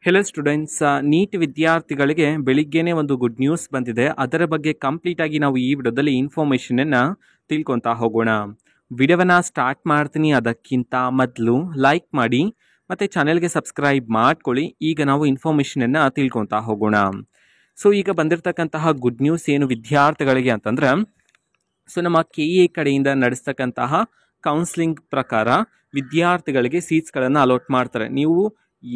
Hello students, neat ವಿದ್ಯಾರ್ಥಿಗಳಿಗೆ ಬೆಳಿಗ್ಗೆನೇ ಒಂದು good news ಬಂದಿದೆ. ಅದರ ಬಗ್ಗೆ ಕಂಪ್ಲೀಟ್ ಆಗಿ ನಾವು ಈ ವಿಡಿಯೋದಲ್ಲಿ ಇನ್ಫಾರ್ಮೇಷನನ್ನು ತಿಳ್ಕೊತಾ ಹೋಗೋಣ. ವಿಡಿಯೋವನ್ನು ಸ್ಟಾರ್ಟ್ ಮಾಡ್ತೀನಿ. ಅದಕ್ಕಿಂತ ಮೊದಲು ಲೈಕ್ ಮಾಡಿ ಮತ್ತು ಚಾನೆಲ್ಗೆ ಸಬ್ಸ್ಕ್ರೈಬ್ ಮಾಡ್ಕೊಳ್ಳಿ. ಈಗ ನಾವು ಇನ್ಫಾರ್ಮೇಷನನ್ನು ತಿಳ್ಕೊತಾ ಹೋಗೋಣ. ಸೊ ಈಗ ಬಂದಿರತಕ್ಕಂತಹ ಗುಡ್ ನ್ಯೂಸ್ ಏನು ವಿದ್ಯಾರ್ಥಿಗಳಿಗೆ ಅಂತಂದ್ರೆ, ಸೊ ನಮ್ಮ KA ಕಡೆಯಿಂದ ನಡೆಸ್ತಕ್ಕಂತಹ ಕೌನ್ಸಿಲಿಂಗ್ ಪ್ರಕಾರ ವಿದ್ಯಾರ್ಥಿಗಳಿಗೆ ಸೀಟ್ಸ್ಗಳನ್ನು ಅಲಾಟ್ ಮಾಡ್ತಾರೆ. ನೀವು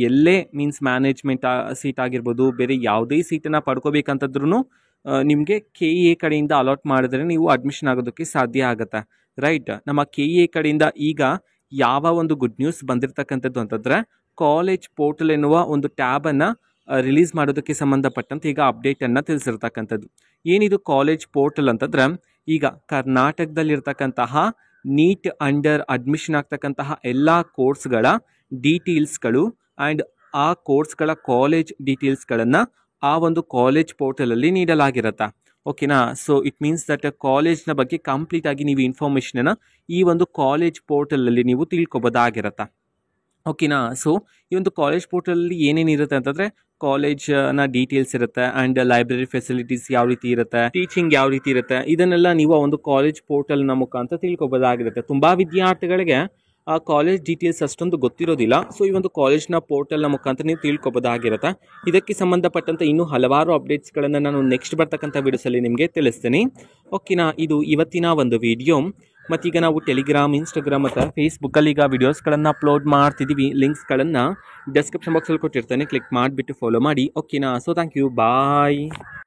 ಎಲ್ಲೇ ಮೀನ್ಸ್ ಮ್ಯಾನೇಜ್ಮೆಂಟ್ ಸೀಟ್ ಆಗಿರ್ಬೋದು, ಬೇರೆ ಯಾವುದೇ ಸೀಟನ್ನು ಪಡ್ಕೋಬೇಕಂತದ್ರೂ ನಿಮಗೆ KA ಕಡೆಯಿಂದ ಅಲಾಟ್ ಮಾಡಿದ್ರೆ ನೀವು ಅಡ್ಮಿಷನ್ ಆಗೋದಕ್ಕೆ ಸಾಧ್ಯ ಆಗುತ್ತೆ. ರೈಟ್. ನಮ್ಮ KA ಕಡೆಯಿಂದ ಈಗ ಯಾವ ಒಂದು ಗುಡ್ ನ್ಯೂಸ್ ಬಂದಿರತಕ್ಕಂಥದ್ದು ಅಂತಂದರೆ, ಕಾಲೇಜ್ ಪೋರ್ಟಲ್ ಎನ್ನುವ ಒಂದು ಟ್ಯಾಬನ್ನು ರಿಲೀಸ್ ಮಾಡೋದಕ್ಕೆ ಸಂಬಂಧಪಟ್ಟಂತೆ ಈಗ ಅಪ್ಡೇಟನ್ನು ತಿಳಿಸಿರ್ತಕ್ಕಂಥದ್ದು. ಏನಿದು ಕಾಲೇಜ್ ಪೋರ್ಟಲ್ ಅಂತಂದ್ರೆ, ಈಗ ಕರ್ನಾಟಕದಲ್ಲಿರ್ತಕ್ಕಂತಹ ನೀಟ್ ಅಂಡರ್ ಅಡ್ಮಿಷನ್ ಆಗ್ತಕ್ಕಂತಹ ಎಲ್ಲ ಕೋರ್ಸ್ಗಳ ಡೀಟೇಲ್ಸ್ಗಳು ಆ್ಯಂಡ್ ಆ ಕೋರ್ಸ್ಗಳ ಕಾಲೇಜ್ ಡೀಟೇಲ್ಸ್ಗಳನ್ನು ಆ ಒಂದು ಕಾಲೇಜ್ ಪೋರ್ಟಲಲ್ಲಿ ನೀಡಲಾಗಿರುತ್ತೆ. ಓಕೆನಾ. ಸೊ ಇಟ್ ಮೀನ್ಸ್ ದಟ್ ಕಾಲೇಜ್ನ ಬಗ್ಗೆ ಕಂಪ್ಲೀಟ್ ಆಗಿ ನೀವು ಇನ್ಫಾರ್ಮೇಷನನ್ನು ಈ ಒಂದು ಕಾಲೇಜ್ ಪೋರ್ಟಲಲ್ಲಿ ನೀವು ತಿಳ್ಕೊಬೋದಾಗಿರುತ್ತೆ. ಓಕೆನಾ. ಸೊ ಈ ಒಂದು ಕಾಲೇಜ್ ಪೋರ್ಟಲಲ್ಲಿ ಏನೇನಿರುತ್ತೆ ಅಂತಂದರೆ, ಕಾಲೇಜ್ನ ಡೀಟೇಲ್ಸ್ ಇರುತ್ತೆ ಆ್ಯಂಡ್ ಲೈಬ್ರರಿ ಫೆಸಿಲಿಟೀಸ್ ಯಾವ ರೀತಿ ಇರುತ್ತೆ, ಟೀಚಿಂಗ್ ಯಾವ ರೀತಿ ಇರುತ್ತೆ, ಇದನ್ನೆಲ್ಲ ನೀವು ಆ ಒಂದು ಕಾಲೇಜ್ ಪೋರ್ಟಲ್ನ ಮುಖಾಂತರ ತಿಳ್ಕೊಬೋದಾಗಿರುತ್ತೆ. ತುಂಬ ವಿದ್ಯಾರ್ಥಿಗಳಿಗೆ ಆ ಕಾಲೇಜ್ ಡೀಟೇಲ್ಸ್ ಅಷ್ಟೊಂದು ಗೊತ್ತಿರೋದಿಲ್ಲ. ಸೊ ಈ ಒಂದು ಕಾಲೇಜ್ನ ಪೋರ್ಟಲ್ನ ಮುಖಾಂತರ ನೀವು ತಿಳ್ಕೊಬೋದಾಗಿರುತ್ತೆ. ಇದಕ್ಕೆ ಸಂಬಂಧಪಟ್ಟಂತೆ ಇನ್ನೂ ಹಲವಾರು ಅಪ್ಡೇಟ್ಸ್ಗಳನ್ನು ನಾನು ನೆಕ್ಸ್ಟ್ ಬರ್ತಕ್ಕಂಥ ವಿಡಿಯೋಸಲ್ಲಿ ನಿಮಗೆ ತಿಳಿಸ್ತೀನಿ. ಓಕೆನಾ. ಇದು ಇವತ್ತಿನ ಒಂದು ವಿಡಿಯೋ. ಮತ್ತೀಗ ನಾವು ಟೆಲಿಗ್ರಾಮ್, ಇನ್ಸ್ಟಾಗ್ರಾಮ್ ಮತ್ತು ಫೇಸ್ಬುಕ್ಕಲ್ಲಿ ಈಗ ವಿಡಿಯೋಸ್ಗಳನ್ನು ಅಪ್ಲೋಡ್ ಮಾಡ್ತಿದ್ದೀವಿ. ಲಿಂಕ್ಸ್ಗಳನ್ನು ಡಿಸ್ಕ್ರಿಪ್ಷನ್ ಬಾಕ್ಸಲ್ಲಿ ಕೊಟ್ಟಿರ್ತೇನೆ. ಕ್ಲಿಕ್ ಮಾಡಿಬಿಟ್ಟು ಫಾಲೋ ಮಾಡಿ. ಓಕೆನಾ. So thank you. ಬಾಯ್.